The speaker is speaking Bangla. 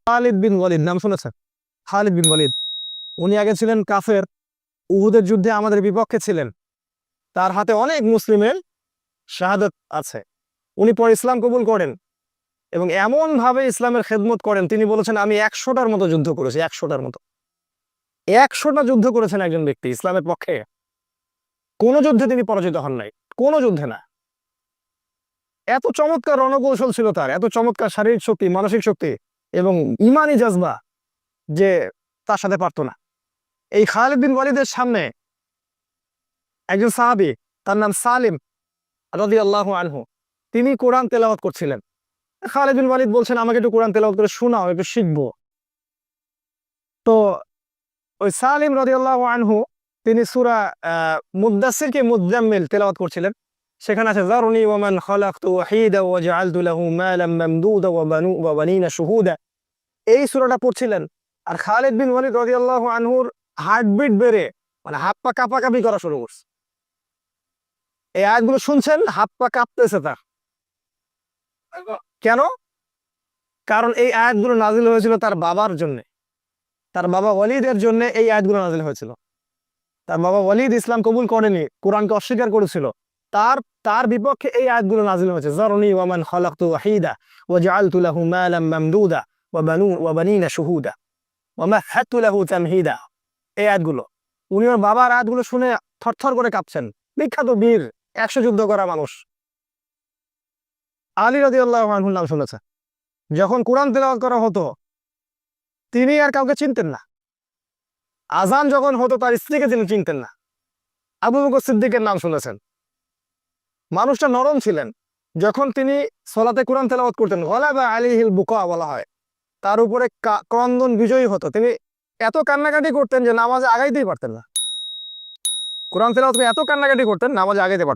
খালিদ বিন ওয়ালিদ নাম শুনেছেন? খালিদ বিন ওয়ালিদ, উনি আগে ছিলেন কাফের, উহুদের যুদ্ধে আমাদের বিপক্ষে ছিলেন, তার হাতে অনেক মুসলিমের শাহাদাত আছে। উনি পরে ইসলাম কবুল করেন এবং এমন ভাবে ইসলামের খেদমত করেন, তিনি বলেছেন আমি 100টার মতো যুদ্ধ করেছি, 100টার মতো। 100টা যুদ্ধ করেছেন একজন ব্যক্তি ইসলামের পক্ষে, কোন যুদ্ধে তিনি পরাজিত হন নাই, কোন যুদ্ধে না। এত চমৎকার রণকৌশল ছিল তার, এত চমৎকার শারীরিক শক্তি, মানসিক শক্তি এবং ইমানি জজবা যে তার সাথে পারত না। এই খালিদ বিন ওয়ালিদের সামনে একজন সাহাবী, তার নাম সালিম রাদিয়াল্লাহু আনহু, তিনি কোরআন তেলাওয়াত করছিলেন। খালিদ বিন ওয়ালিদ বলছেন আমাকে একটু কোরআন তেলাওয়াত করে শোনাও, একটু শিখবো। তো ওই সালিম রাদিয়াল্লাহু আনহু তিনি সূরা মুদ্দাসসিরকে মুজাম্মিল তেলাওয়াত করছিলেন। সেখানে আছে যারনি ওয়া মান খালাকতু ওয়াহিদা ওয়া জাআলতু লাহু মালাম মামদুদা ওয়া বানিনা শুহুদা, এই সূরাটা পড়ছিলেন। আর খালিদ বিন ওয়ালিদ রাদিয়াল্লাহু আনহুর হার্টবিট বেড়ে মানে হাত পা কাঁপাকাঁপি করা শুরু করছে। এই আয়াতগুলো শুনছেন, হাত পা কাঁপতেছে তার। কেন? কারণ এই আয়াতগুলো নাজিল হয়েছিল তার বাবার জন্য, তার বাবা ওয়ালিদের জন্য এই আয়াতগুলো নাজিল হয়েছিল। তার বাবা ওয়ালিদ ইসলাম কবুল করেনি, কোরআনকে অস্বীকার করেছিল, তার তার বিপক্ষে এই আয়াতগুলো নাজিল হয়েছে। যারনি ওয়া মান খালাকতু ওয়াহিদা ওয়া জাআলতু লাহু মালাম মামদুদা ওয়া বানিনা শুহুদা ওয়া মাহহাদতু লাহু তামহিদা, এই আয়াতগুলো। উনি ওর বাবার আয়াতগুলো শুনে থরথর করে কাঁপছেন। বিখ্যাত বীর, 100 যুদ্ধ করা মানুষ। আলী রাদিয়াল্লাহু আনহুর নাম শুনেছে। যখন কোরআন তেলাওয়াত করা হতো তিনি আর কাউকে চিনতেন না। আজান যখন হতো তার স্ত্রীকে তিনি চিনতেন না। আবু বকর সিদ্দিকের নাম শুনেছেন। মানুষটা নরম ছিলেন। যখন তিনি সলাতে কোরআন তেলাওয়াত করতেন, গলাবা আলাইহিল বুকা বলা হয়, তার উপরে ক্রন্দন বিজয়ী হতো। তিনি এত কান্নাকাটি করতেন যে নামাজে আগাইতেই পারতেন না। কোরআন তেলাওয়াত এত কান্নাকাটি করতেন, নামাজে আগাইতে পারতেন।